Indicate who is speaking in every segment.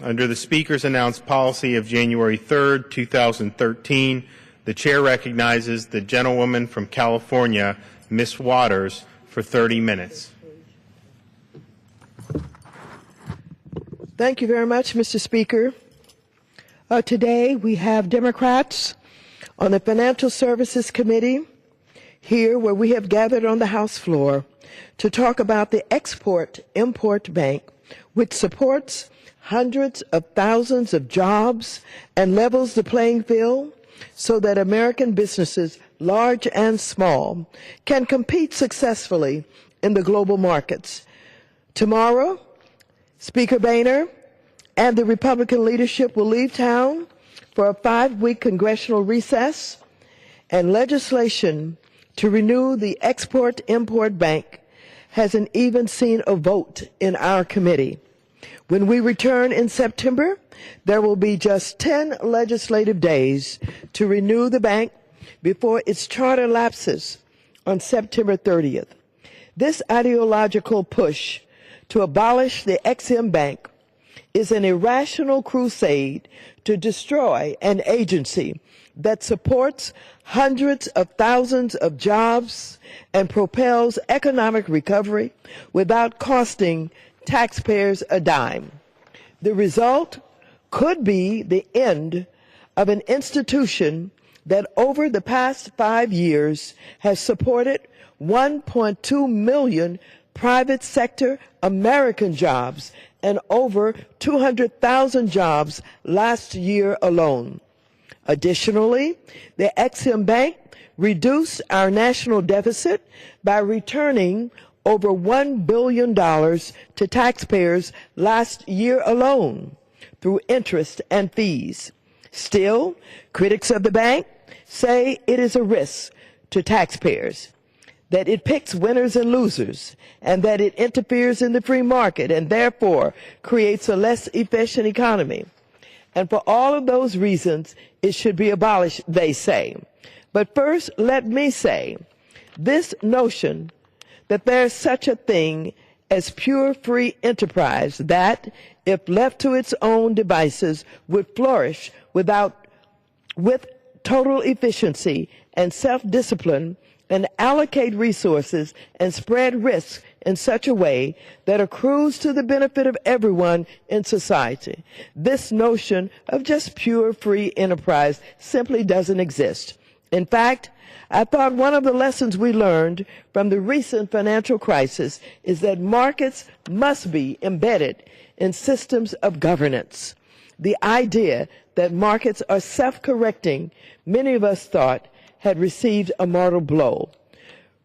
Speaker 1: Under the Speaker's announced policy of January 3, 2013, the Chair recognizes the gentlewoman from California, Ms. Waters, for 30 minutes.
Speaker 2: Thank you very much, Mr. Speaker. Today we have Democrats on the Financial Services Committee here where we have gathered on the House floor to talk about the Export-Import Bank, which supports hundreds of thousands of jobs and levels the playing field so that American businesses, large and small, can compete successfully in the global markets. Tomorrow, Speaker Boehner and the Republican leadership will leave town for a 5-week congressional recess, and legislation to renew the Export-Import Bank hasn't even seen a vote in our committee. When we return in September, there will be just 10 legislative days to renew the bank before its charter lapses on September 30th. This ideological push to abolish the Ex-Im Bank is an irrational crusade to destroy an agency that supports hundreds of thousands of jobs and propels economic recovery without costing taxpayers a dime. The result could be the end of an institution that over the past 5 years has supported 1.2 million private sector American jobs and over 200,000 jobs last year alone. Additionally, the Ex-Im Bank reduced our national deficit by returning over $1 billion to taxpayers last year alone through interest and fees. Still, critics of the bank say it is a risk to taxpayers, that it picks winners and losers, and that it interferes in the free market and therefore creates a less efficient economy. And for all of those reasons, it should be abolished, they say. But first, let me say, this notion that there's such a thing as pure free enterprise that, if left to its own devices, would flourish with total efficiency and self-discipline and allocate resources and spread risks in such a way that accrues to the benefit of everyone in society. This notion of just pure free enterprise simply doesn't exist. In fact, I thought one of the lessons we learned from the recent financial crisis is that markets must be embedded in systems of governance. The idea that markets are self-correcting, many of us thought, had received a mortal blow.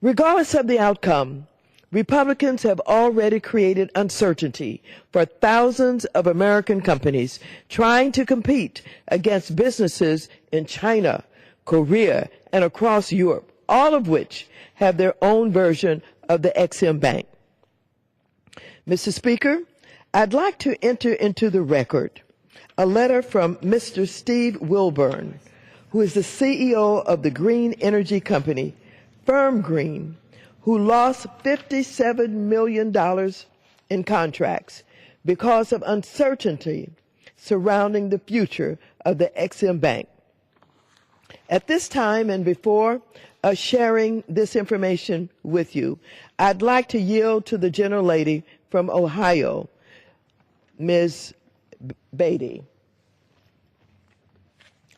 Speaker 2: Regardless of the outcome, Republicans have already created uncertainty for thousands of American companies trying to compete against businesses in China, Korea, and across Europe, all of which have their own version of the Ex-Im Bank. Mr. Speaker, I'd like to enter into the record a letter from Mr. Steve Wilburn, who is the CEO of the green energy company, Firm Green, who lost $57 million in contracts because of uncertainty surrounding the future of the Ex-Im Bank. At this time and before sharing this information with you, I'd like to yield to the gentlelady from Ohio, Ms. Beatty.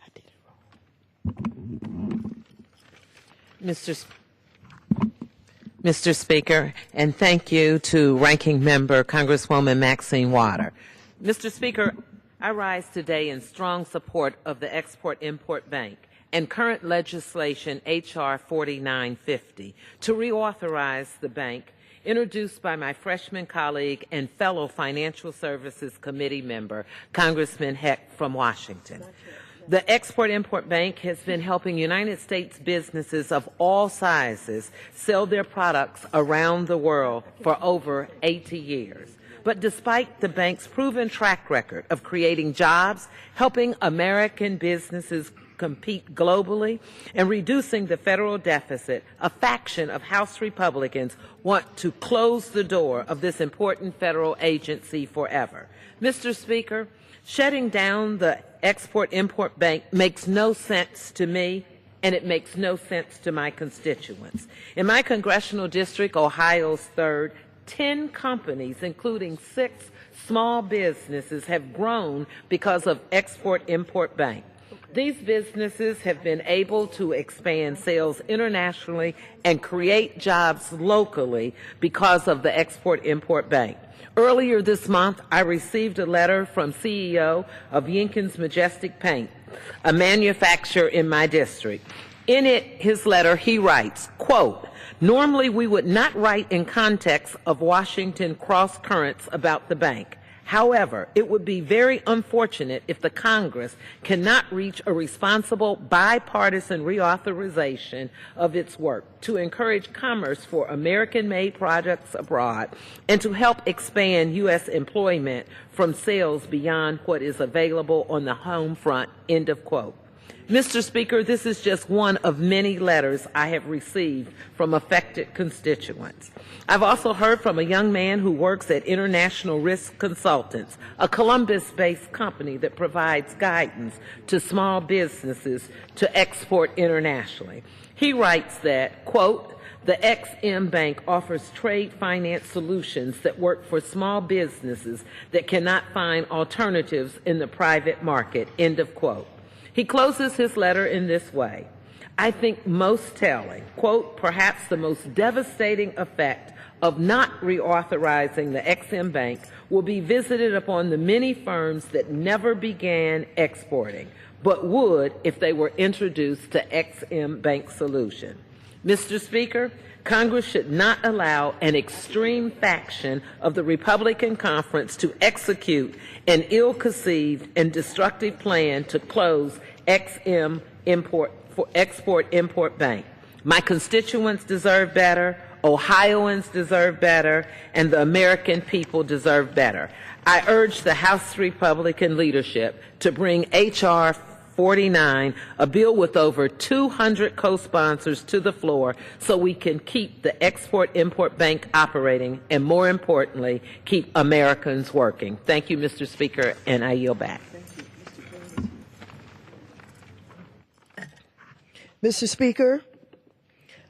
Speaker 2: I did it wrong.
Speaker 3: Mr. Speaker, and thank you to Ranking Member Congresswoman Maxine Waters. Mr. Speaker, I rise today in strong support of the Export-Import Bank and current legislation H.R. 4950 to reauthorize the bank, introduced by my freshman colleague and fellow Financial Services Committee member, Congressman Heck from Washington. The Export-Import Bank has been helping United States businesses of all sizes sell their products around the world for over 80 years. But despite the bank's proven track record of creating jobs, helping American businesses compete globally and reducing the federal deficit, a faction of House Republicans want to close the door of this important federal agency forever. Mr. Speaker, shutting down the Export-Import Bank makes no sense to me, and it makes no sense to my constituents. In my congressional district, Ohio's 3rd, 10 companies, including 6 small businesses, have grown because of Export-Import Bank. These businesses have been able to expand sales internationally and create jobs locally because of the Export-Import Bank. Earlier this month, I received a letter from CEO of Jenkins Majestic Paint, a manufacturer in my district. In his letter, he writes, quote, "Normally we would not write in context of Washington cross currents about the bank. However, it would be very unfortunate if the Congress cannot reach a responsible bipartisan reauthorization of its work to encourage commerce for American-made products abroad and to help expand U.S. employment from sales beyond what is available on the home front," end of quote. Mr. Speaker, this is just one of many letters I have received from affected constituents. I've also heard from a young man who works at International Risk Consultants, a Columbus-based company that provides guidance to small businesses to export internationally. He writes that, quote, "The XM Bank offers trade finance solutions that work for small businesses that cannot find alternatives in the private market," end of quote. He closes his letter in this way. I think most telling, quote, "Perhaps the most devastating effect of not reauthorizing the XM Bank will be visited upon the many firms that never began exporting, but would if they were introduced to XM Bank solution." Mr. Speaker, Congress should not allow an extreme faction of the Republican conference to execute an ill-conceived and destructive plan to close Export-Import Bank. My constituents deserve better, Ohioans deserve better, and the American people deserve better. I urge the House Republican leadership to bring H.R. 49, a bill with over 200 co-sponsors, to the floor so we can keep the Export-Import Bank operating and, more importantly, keep Americans working. Thank you, Mr. Speaker, and I yield back.
Speaker 2: Mr. Speaker,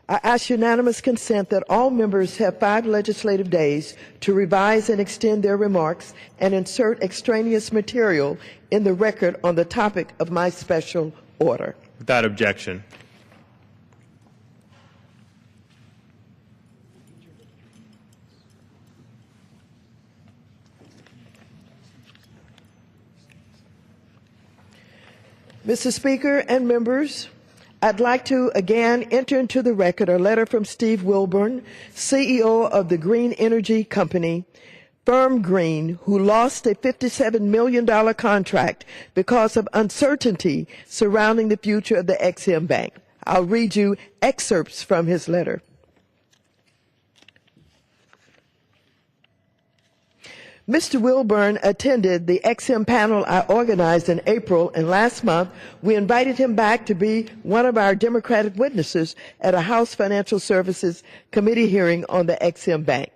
Speaker 2: I ask unanimous consent that all members have 5 legislative days to revise and extend their remarks and insert extraneous material in the record on the topic of my special order.
Speaker 1: Without objection.
Speaker 2: Mr. Speaker and members, I'd like to again enter into the record a letter from Steve Wilburn, CEO of the Green Energy Company, Firm Green, who lost a $57 million contract because of uncertainty surrounding the future of the XM Bank. I'll read you excerpts from his letter. Mr. Wilburn attended the XM panel I organized in April, and last month we invited him back to be one of our Democratic witnesses at a House Financial Services Committee hearing on the XM Bank.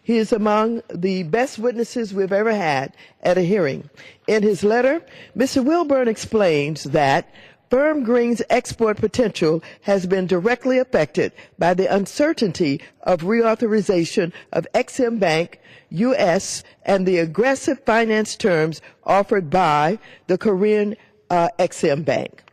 Speaker 2: He is among the best witnesses we've ever had at a hearing. In his letter, Mr. Wilburn explains that Firm Green's export potential has been directly affected by the uncertainty of reauthorization of XM Bank U.S. and the aggressive finance terms offered by the Korean XM Bank.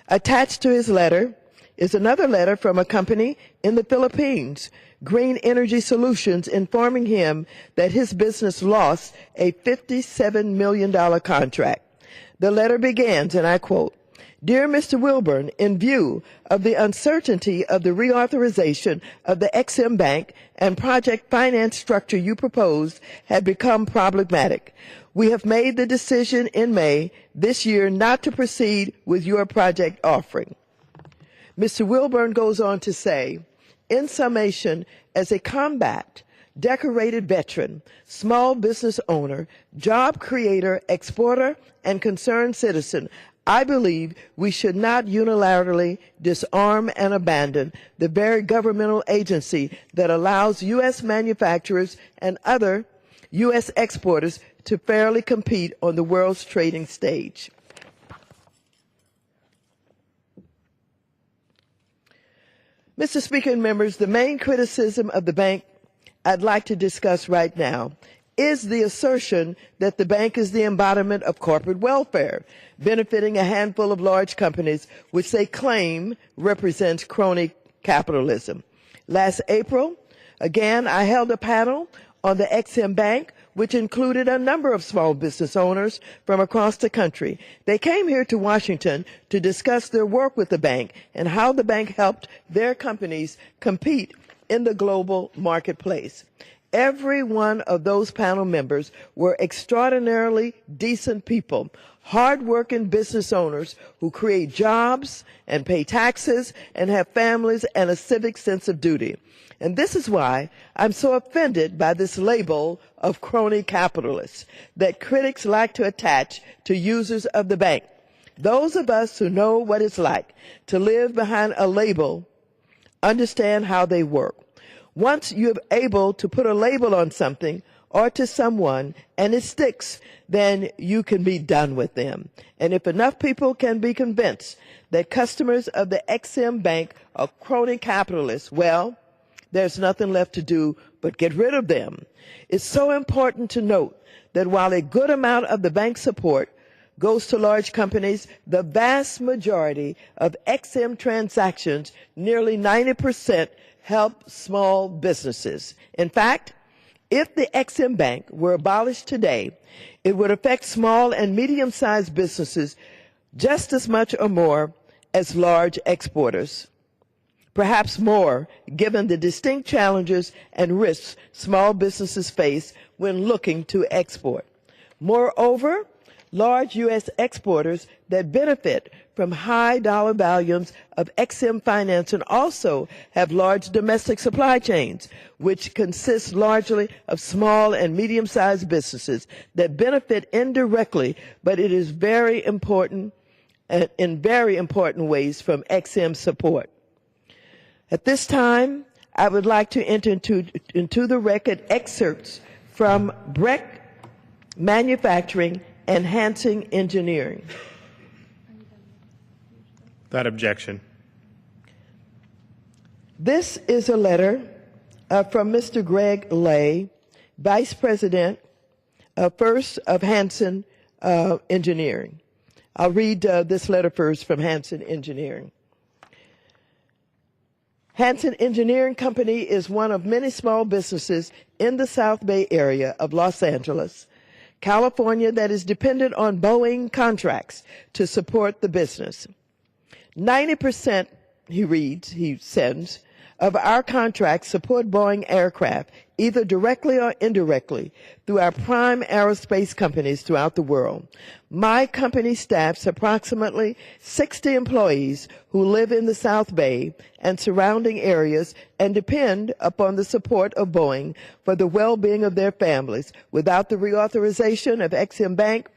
Speaker 2: Attached to his letter is another letter from a company in the Philippines, Green Energy Solutions, informing him that his business lost a $57 million contract. The letter begins, and I quote, "Dear Mr. Wilburn, in view of the uncertainty of the reauthorization of the XM Bank and project finance structure you proposed have become problematic. We have made the decision in May this year not to proceed with your project offering." Mr. Wilburn goes on to say, in summation, as a combat decorated veteran, small business owner, job creator, exporter, and concerned citizen, I believe we should not unilaterally disarm and abandon the very governmental agency that allows U.S. manufacturers and other U.S. exporters to fairly compete on the world's trading stage. Mr. Speaker and members, the main criticism of the bank I'd like to discuss right now is the assertion that the bank is the embodiment of corporate welfare, benefiting a handful of large companies, which they claim represents crony capitalism. Last April, again, I held a panel on the Ex-Im Bank, which included a number of small business owners from across the country. They came here to Washington to discuss their work with the bank and how the bank helped their companies compete in the global marketplace. Every one of those panel members were extraordinarily decent people, hard-working business owners who create jobs and pay taxes and have families and a civic sense of duty. And this is why I'm so offended by this label of crony capitalists that critics like to attach to users of the bank. Those of us who know what it's like to live behind a label understand how they work. Once you're able to put a label on something or to someone and it sticks, then you can be done with them. And if enough people can be convinced that customers of the Ex-Im Bank are crony capitalists, well, there's nothing left to do but get rid of them. It's so important to note that while a good amount of the bank's support goes to large companies, the vast majority of Ex-Im transactions, nearly 90%, help small businesses. In fact, if the Ex-Im Bank were abolished today, it would affect small and medium-sized businesses just as much or more as large exporters. Perhaps more, given the distinct challenges and risks small businesses face when looking to export. Moreover, large U.S. exporters that benefit from high dollar volumes of Ex-Im financing also have large domestic supply chains, which consist largely of small and medium-sized businesses that benefit indirectly, but it is very important, in very important ways from Ex-Im support. At this time, I would like to enter into the record excerpts from Breck Manufacturing and Hansen Engineering.
Speaker 1: That objection.
Speaker 2: This is a letter from Mr. Greg Lay, Vice President first of Hansen Engineering. I'll read this letter first from Hansen Engineering. Hansen Engineering Company is one of many small businesses in the South Bay area of Los Angeles, California, that is dependent on Boeing contracts to support the business. 90%, he says, of our contracts support Boeing aircraft, either directly or indirectly, through our prime aerospace companies throughout the world. My company staffs approximately 60 employees who live in the South Bay and surrounding areas and depend upon the support of Boeing for the well-being of their families. Without the reauthorization of Ex-Im Bank,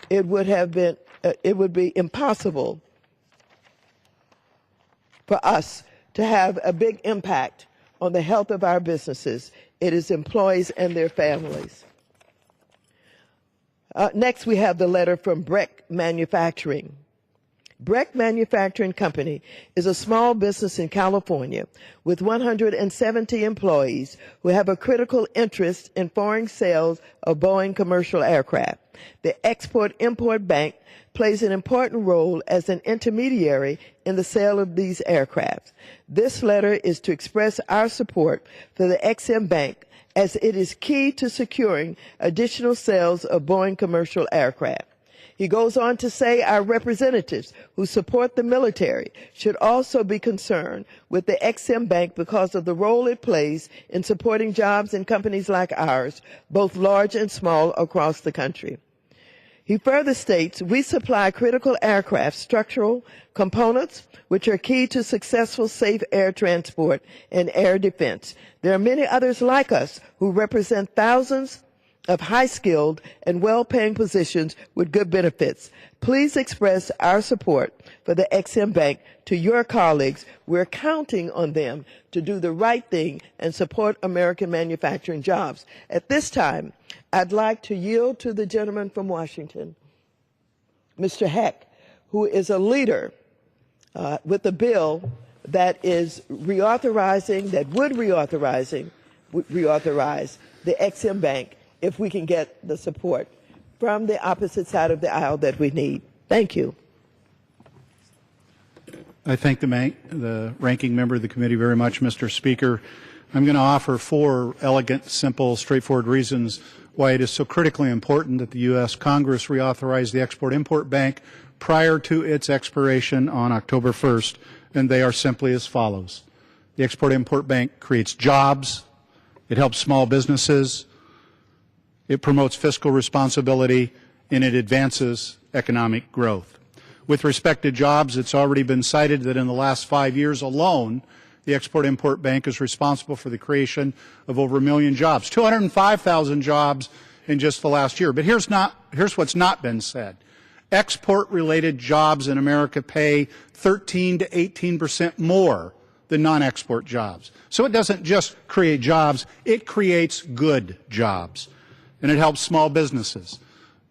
Speaker 2: it would be impossible for us to have a big impact on the health of our businesses. It is employees and their families. Next, we have the letter from Breck Manufacturing. Breck Manufacturing Company is a small business in California with 170 employees who have a critical interest in foreign sales of Boeing commercial aircraft. The Export-Import Bank plays an important role as an intermediary in the sale of these aircraft. This letter is to express our support for the Ex-Im Bank as it is key to securing additional sales of Boeing commercial aircraft. He goes on to say our representatives who support the military should also be concerned with the Ex-Im Bank because of the role it plays in supporting jobs in companies like ours, both large and small, across the country. He further states, we supply critical aircraft structural components which are key to successful safe air transport and air defense. There are many others like us who represent thousands of high-skilled and well-paying positions with good benefits. Please express our support for the Ex-Im Bank to your colleagues. We're counting on them to do the right thing and support American manufacturing jobs. At this time, I'd like to yield to the gentleman from Washington, Mr. Heck, who is a leader with a bill that is reauthorizing, that would reauthorize the Ex-Im Bank if we can get the support from the opposite side of the aisle that we need. Thank you.
Speaker 4: I thank the ranking member of the committee very much, Mr. Speaker. I'm going to offer 4 elegant, simple, straightforward reasons why it is so critically important that the U.S. Congress reauthorize the Export-Import Bank prior to its expiration on October 1st, and they are simply as follows. The Export-Import Bank creates jobs, it helps small businesses, it promotes fiscal responsibility, and it advances economic growth. With respect to jobs, it's already been cited that in the last 5 years alone, the Export-Import Bank is responsible for the creation of over 1 million jobs, 205,000 jobs in just the last year. But here's what's not been said. Export-related jobs in America pay 13 to 18% more than non-export jobs. So it doesn't just create jobs, it creates good jobs. And it helps small businesses.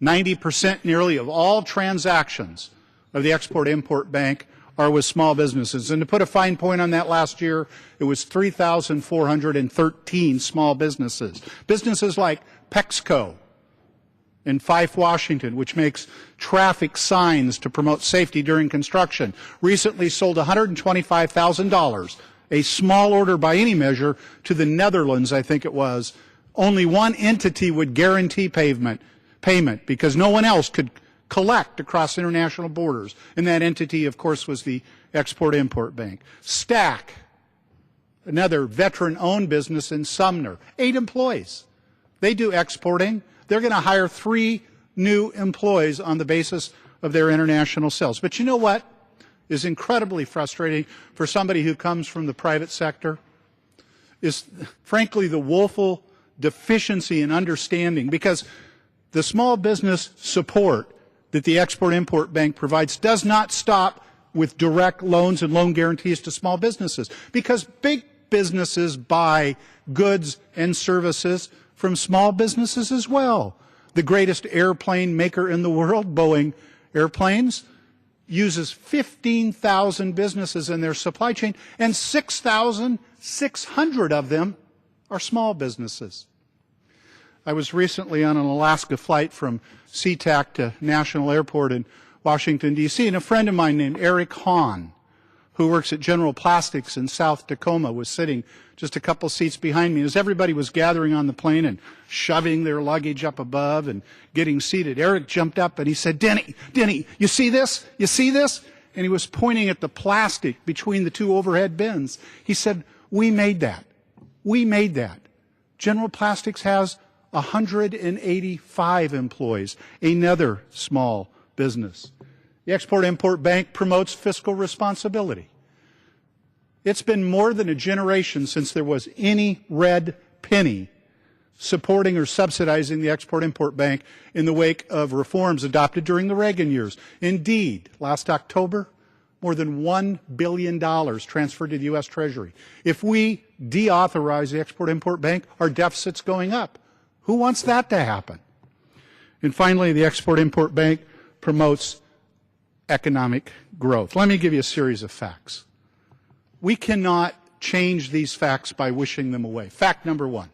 Speaker 4: 90% nearly of all transactions of the Export-Import Bank are with small businesses. And to put a fine point on that, last year, it was 3,413 small businesses. Businesses like Pexco in Fife, Washington, which makes traffic signs to promote safety during construction, recently sold $125,000, a small order by any measure, to the Netherlands, I think it was. Only one entity would guarantee payment because no one else could collect across international borders. And that entity, of course, was the Export-Import Bank. Stack, another veteran-owned business in Sumner, 8 employees. They do exporting. They're going to hire 3 new employees on the basis of their international sales. But you know what is incredibly frustrating for somebody who comes from the private sector? Is, frankly, the woeful deficiency in understanding, because the small business support that the Export-Import Bank provides does not stop with direct loans and loan guarantees to small businesses, because big businesses buy goods and services from small businesses as well. The greatest airplane maker in the world, Boeing Airplanes, uses 15,000 businesses in their supply chain, and 6,600 of them are small businesses. I was recently on an Alaska flight from SeaTac to National Airport in Washington, D.C., and a friend of mine named Eric Hahn, who works at General Plastics in South Tacoma, was sitting just a couple seats behind me. As everybody was gathering on the plane and shoving their luggage up above and getting seated, Eric jumped up and he said, Denny, you see this? You see this? And he was pointing at the plastic between the 2 overhead bins. He said, we made that. We made that. General Plastics has 185 employees, another small business. The Export-Import Bank promotes fiscal responsibility. It's been more than a generation since there was any red penny supporting or subsidizing the Export-Import Bank in the wake of reforms adopted during the Reagan years. Indeed, last October, more than $1 billion transferred to the U.S. Treasury. If we deauthorize the Export-Import Bank, our deficit's going up. Who wants that to happen? And finally, the Export-Import Bank promotes economic growth. Let me give you a series of facts. We cannot change these facts by wishing them away. Fact number 1,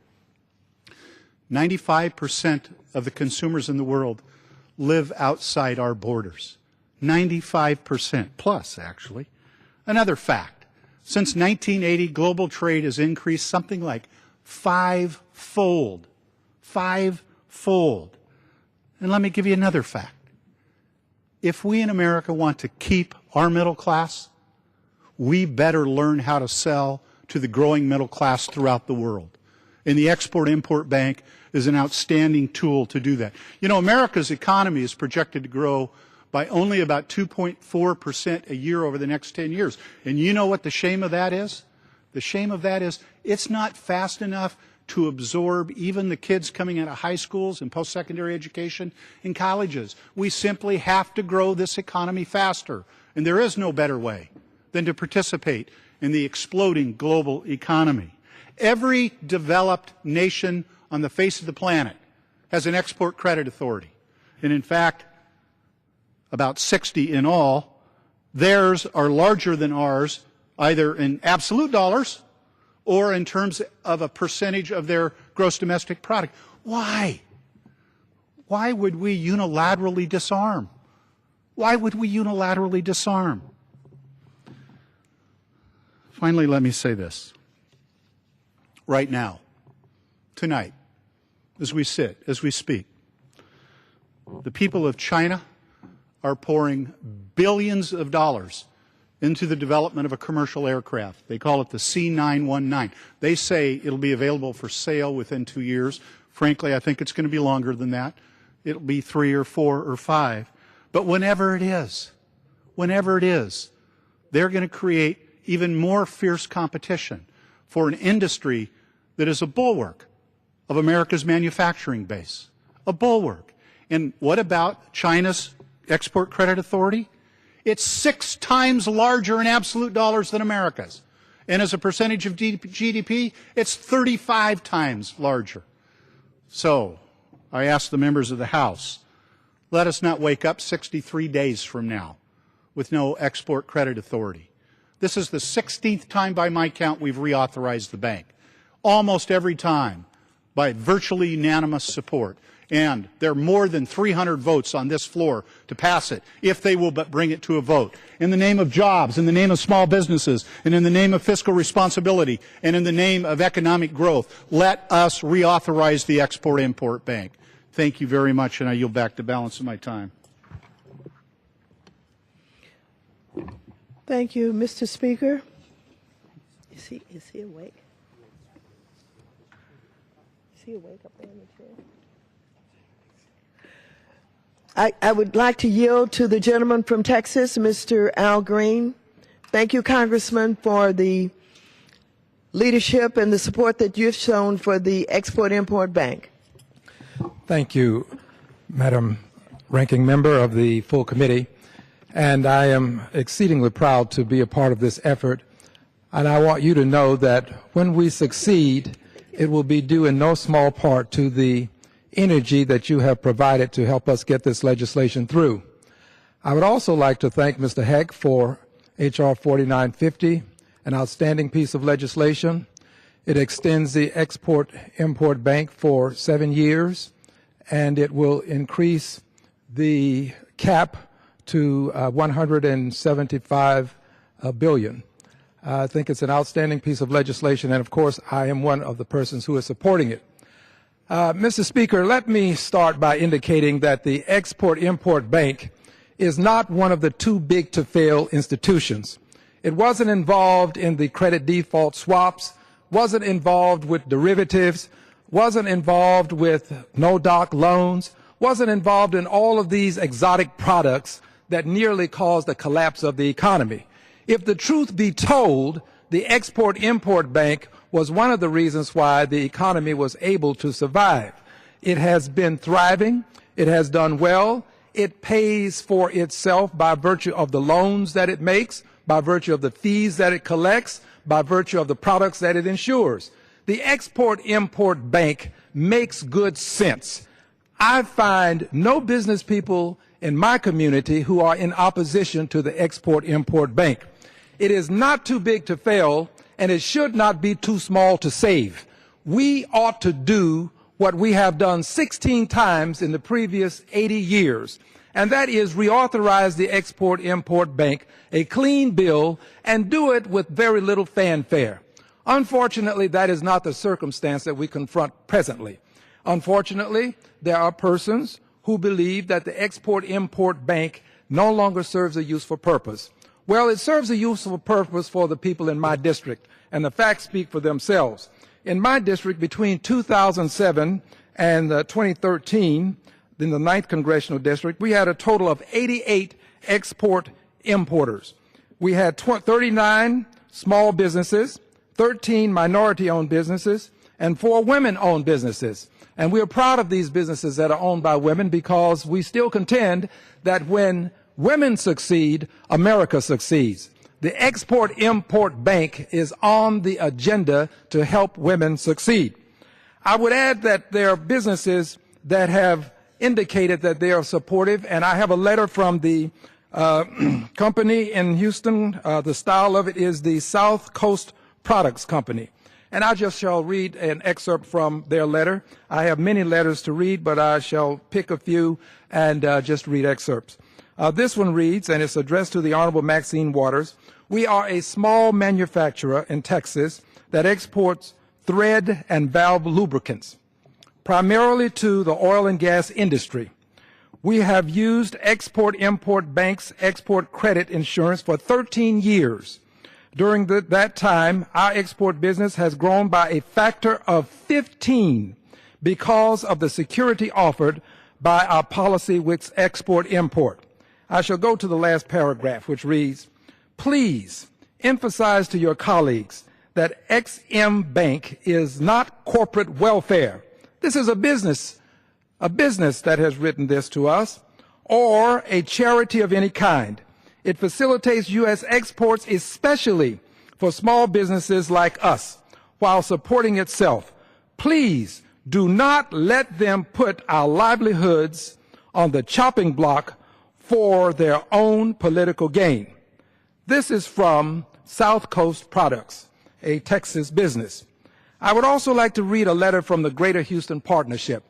Speaker 4: 95% of the consumers in the world live outside our borders. 95% plus, actually. Another fact, since 1980, global trade has increased something like 5-fold. 5-fold. And let me give you another fact. If we in America want to keep our middle class, we better learn how to sell to the growing middle class throughout the world. And the Export-Import Bank is an outstanding tool to do that. You know, America's economy is projected to grow by only about 2.4% a year over the next 10 years. And you know what the shame of that is? The shame of that is it's not fast enough to absorb even the kids coming out of high schools and post-secondary education and colleges. We simply have to grow this economy faster, and there is no better way than to participate in the exploding global economy. Every developed nation on the face of the planet has an export credit authority. And in fact, about 60 in all. Theirs are larger than ours, either in absolute dollars or in terms of a percentage of their gross domestic product. Why? Why would we unilaterally disarm? Why would we unilaterally disarm? Finally, let me say this. Right now, tonight, as we sit, as we speak, the people of China are pouring billions of dollars into the development of a commercial aircraft. They call it the C919. They say it'll be available for sale within 2 years. Frankly, I think it's going to be longer than that. It'll be 3 or 4 or 5. But whenever it is, they're going to create even more fierce competition for an industry that is a bulwark of America's manufacturing base. A bulwark. And what about China's Export Credit Authority? It's 6 times larger in absolute dollars than America's. And as a percentage of GDP, it's 35 times larger. So, I ask the members of the House, let us not wake up 63 days from now with no Export Credit Authority. This is the 16th time by my count we've reauthorized the bank. Almost every time by virtually unanimous support. And there are more than 300 votes on this floor to pass it, if they will but bring it to a vote. In the name of jobs, in the name of small businesses, and in the name of fiscal responsibility, and in the name of economic growth, let us reauthorize the Export-Import Bank. Thank you very much, and I yield back the balance of my time.
Speaker 2: Thank you, Mr. Speaker. Is he awake? Is he awake up there in the chair? I would like to yield to the gentleman from Texas, Mr. Al Green. Thank you, Congressman, for the leadership and the support that you've shown for the Export-Import Bank.
Speaker 5: Thank you, Madam Ranking Member of the full committee. And I am exceedingly proud to be a part of this effort. And I want you to know that when we succeed, it will be due in no small part to the energy that you have provided to help us get this legislation through. I would also like to thank Mr. Heck for H.R. 4950, an outstanding piece of legislation. It extends the Export-Import Bank for 7 years, and it will increase the cap to $175 billion. I think it's an outstanding piece of legislation, and of course, I am one of the persons who is supporting it. Mr. Speaker, let me start by indicating that the Export-Import Bank is not one of the too big to fail institutions. It wasn't involved in the credit default swaps, wasn't involved with derivatives, wasn't involved with no-doc loans, wasn't involved in all of these exotic products that nearly caused the collapse of the economy. If the truth be told, the Export-Import Bank was one of the reasons why the economy was able to survive. It has been thriving. It has done well. It pays for itself by virtue of the loans that it makes, by virtue of the fees that it collects, by virtue of the products that it insures. The Export-Import Bank makes good sense. I find no business people in my community who are in opposition to the Export-Import Bank. It is not too big to fail, and it should not be too small to save. We ought to do what we have done 16 times in the previous 80 years, and that is reauthorize the Export-Import Bank, a clean bill, and do it with very little fanfare. Unfortunately, that is not the circumstance that we confront presently. Unfortunately, there are persons who believe that the Export-Import Bank no longer serves a useful purpose. Well, it serves a useful purpose for the people in my district, and the facts speak for themselves. In my district, between 2007 and 2013, in the 9th Congressional District, we had a total of 88 export importers. We had 39 small businesses, 13 minority-owned businesses, and 4 women-owned businesses. And we are proud of these businesses that are owned by women because we still contend that when women succeed, America succeeds. The Export-Import Bank is on the agenda to help women succeed. I would add that there are businesses that have indicated that they are supportive, and I have a letter from the company in Houston. The style of it is the South Coast Products Company. And I just shall read an excerpt from their letter. I have many letters to read, but I shall pick a few and just read excerpts. This one reads, and it's addressed to the Honorable Maxine Waters. We are a small manufacturer in Texas that exports thread and valve lubricants, primarily to the oil and gas industry. We have used Export-Import Bank's export credit insurance for 13 years. During that time, our export business has grown by a factor of 15 because of the security offered by our policy with Export-Import. I shall go to the last paragraph, which reads, please emphasize to your colleagues that XM Bank is not corporate welfare. This is a business that has written this to us, or a charity of any kind. It facilitates U.S. exports, especially for small businesses like us, while supporting itself. Please do not let them put our livelihoods on the chopping block for their own political gain. This is from South Coast Products, a Texas business. I would also like to read a letter from the Greater Houston Partnership.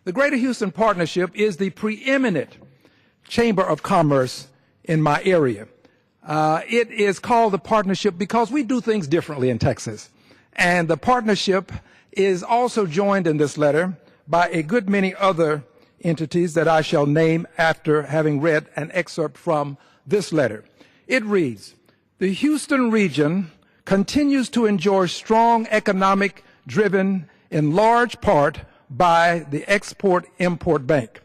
Speaker 5: The Greater Houston Partnership is the preeminent Chamber of Commerce in my area. It is called the partnership because we do things differently in Texas. And the partnership is also joined in this letter by a good many other entities that I shall name after having read an excerpt from this letter. It reads, the Houston region continues to enjoy strong economic driven in large part by the Export-Import Bank.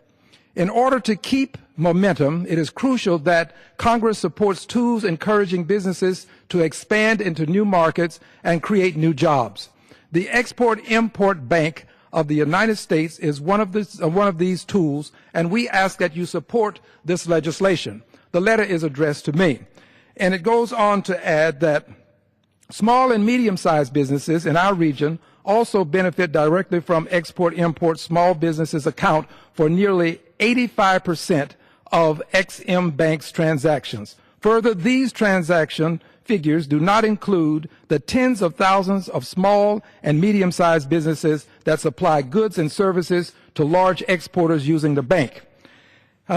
Speaker 5: In order to keep momentum, it is crucial that Congress supports tools encouraging businesses to expand into new markets and create new jobs. The Export-Import Bank of the United States is one of these tools, and we ask that you support this legislation. The letter is addressed to me. And it goes on to add that small and medium-sized businesses in our region also benefit directly from Export-Import. Small businesses account for nearly 85% of XM Bank's transactions. Further, these transaction figures do not include the tens of thousands of small and medium-sized businesses that supply goods and services to large exporters using the bank.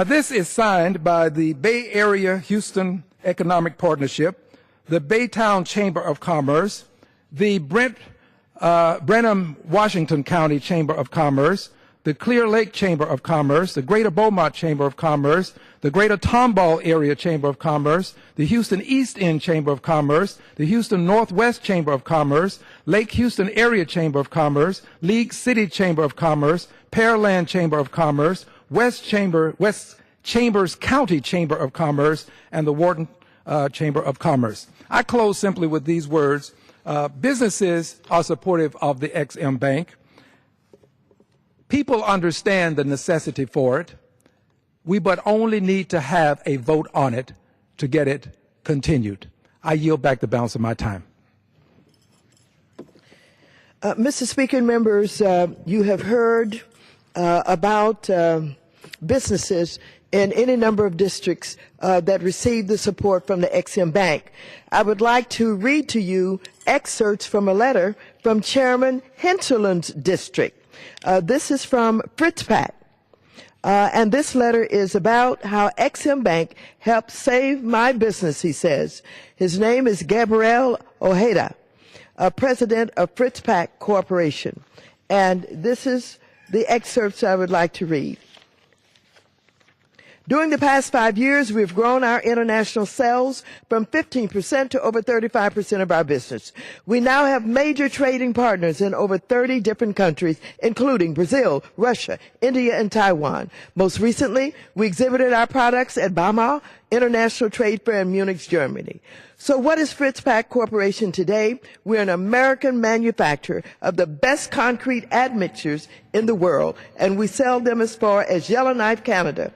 Speaker 5: This is signed by the Bay Area Houston Economic Partnership, the Baytown Chamber of Commerce, the Brenham Washington County Chamber of Commerce, the Clear Lake Chamber of Commerce, the Greater Beaumont Chamber of Commerce, the Greater Tomball Area Chamber of Commerce, the Houston East End Chamber of Commerce, the Houston Northwest Chamber of Commerce, Lake Houston Area Chamber of Commerce, League City Chamber of Commerce, Pearland Chamber of Commerce, West Chambers County Chamber of Commerce, and the Wharton Chamber of Commerce. I close simply with these words. Businesses are supportive of the XM Bank. People understand the necessity for it. We but only need to have a vote on it to get it continued. I yield back the balance of my time.
Speaker 2: Mr. Speaker and members, you have heard about businesses in any number of districts that receive the support from the XM Bank. I would like to read to you excerpts from a letter from Chairman Hinterland's district. This is from Fritz Pack. And this letter is about how XM Bank helped save my business, he says. His name is Gabriel Ojeda, president of Fritz Pack Corporation. And this is the excerpts I would like to read. During the past 5 years, we've grown our international sales from 15% to over 35% of our business. We now have major trading partners in over 30 different countries, including Brazil, Russia, India, and Taiwan. Most recently, we exhibited our products at BAMA International Trade Fair in Munich, Germany. So what is Fritz Pack Corporation today? We're an American manufacturer of the best concrete admixtures in the world, and we sell them as far as Yellowknife, Canada,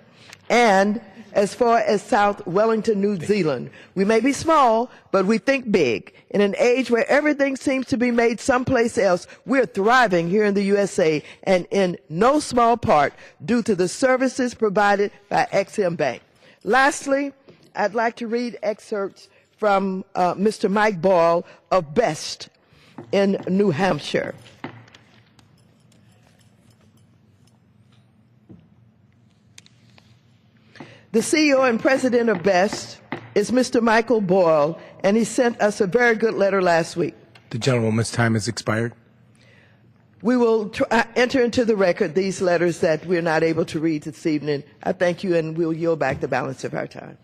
Speaker 2: and as far as South Wellington, New Zealand. We may be small, but we think big. In an age where everything seems to be made someplace else, we're thriving here in the USA, and in no small part due to the services provided by Ex-Im Bank. Lastly, I'd like to read excerpts from Mr. Mike Boyle of Best in New Hampshire. The CEO and president of Best is Mr. Michael Boyle, and he sent us a very good letter last week.
Speaker 6: The gentlewoman's time has expired.
Speaker 2: We will enter into the record these letters that we're not able to read this evening. I thank you, and we'll yield back the balance of our time.